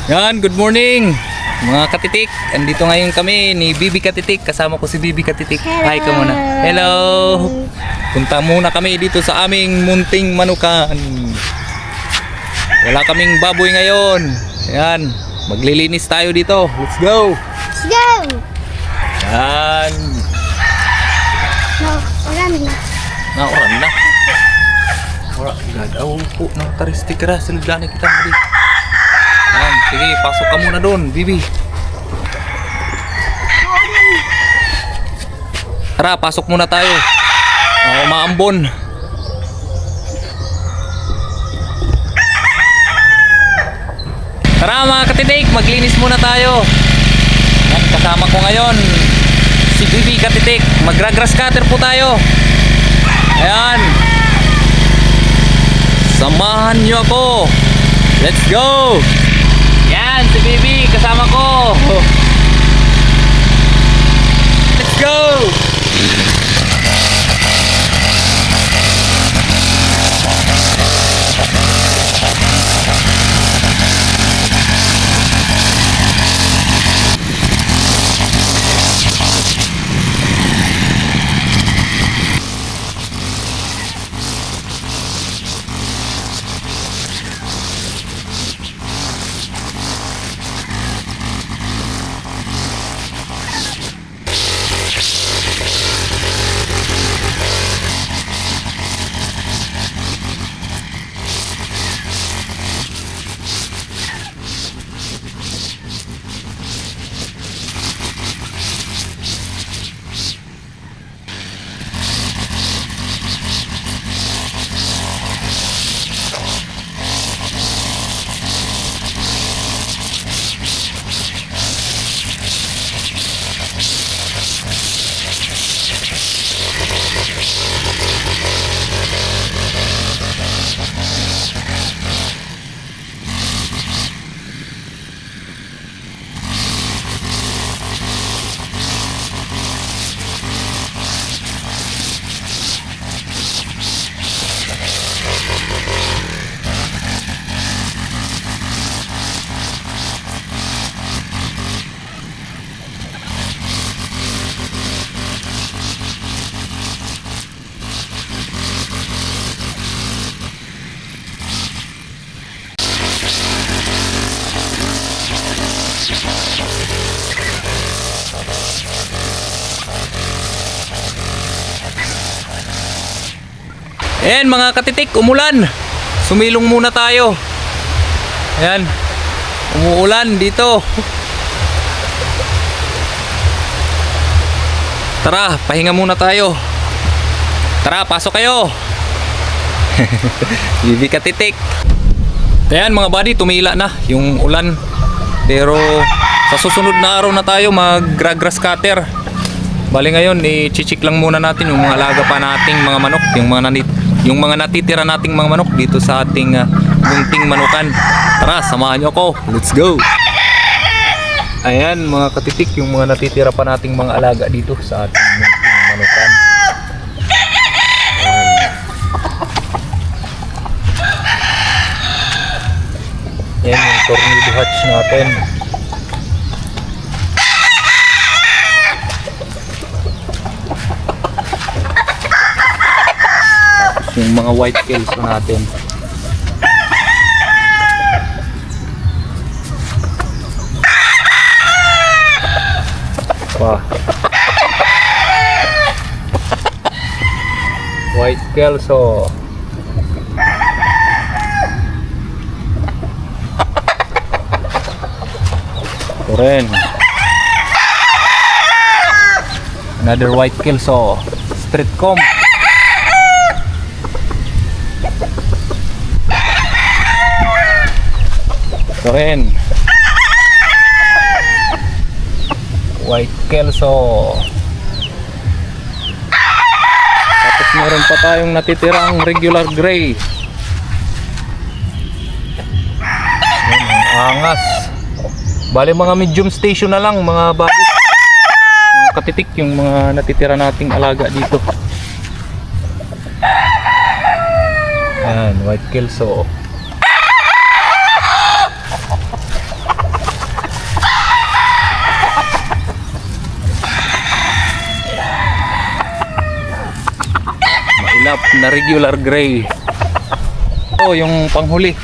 Yan, good morning mga katitik. Andito ngayon kami ni Bibi Katitik. Kasama ko si Bibi Katitik. Hi ka muna. Hello. Punta muna kami dito sa aming munting manukan. Wala kaming baboy ngayon. Yan, maglilinis tayo dito. Let's go. Let's go. Yan. No, oran na. Nauran na. Wala, gagaw po ng taristik ra. Silaglan kita dito. Yan, sige, pasok ka muna doon, Bibi. Tara, pasok muna tayo. Maambon. Tara mga katitik, maglinis muna tayo. Yan, kasama ko ngayon si Bibi Katitik. Magra-grass cutter po tayo. Ayan. Samahan niyo ako. Let's go. Yan, si Bibi, kasama ko. Let's go! Ayan mga katitik, umulan. Sumilong muna tayo. Ayan, umuulan dito. Tara, pahinga muna tayo. Tara, pasok kayo. Bibi Katitik. Ayan mga buddy, tumila na yung ulan. Pero sa susunod na araw na tayo mag-grass cutter. Bali ngayon, i-check lang muna natin yung mga alaga pa nating mga manok, yung mga natitira nating mga manok dito sa ating munting manukan. Tara, samahan nyo ako. Let's go. Ayan mga katitik, yung mga natitira pa nating mga alaga dito sa ating munting manukan. Ayan yung tornado hatch natin. Yung mga white kills natin. Wow. White kelso. Ren. Another white kelso. Street comb. Ito rin, white kelso. Tapos meron pa tayong natitirang regular gray. Yan, ang angas. Bali mga medium station na lang mga buddy. Mga katitik yung mga natitira nating alaga dito. Ayan, white kelso. lineup na regular gray. Ito yung panghuli.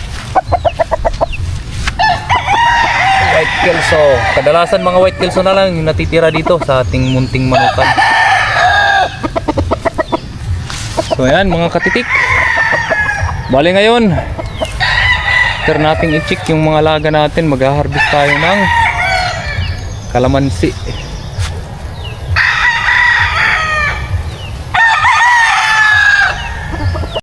White kelso. Kadalasan mga white kelso na lang yung natitira dito sa ating munting manukan. So ayan mga katitik. Bali ngayon, after nating i-check yung mga laga natin, mag-harvest tayo ng kalamansi.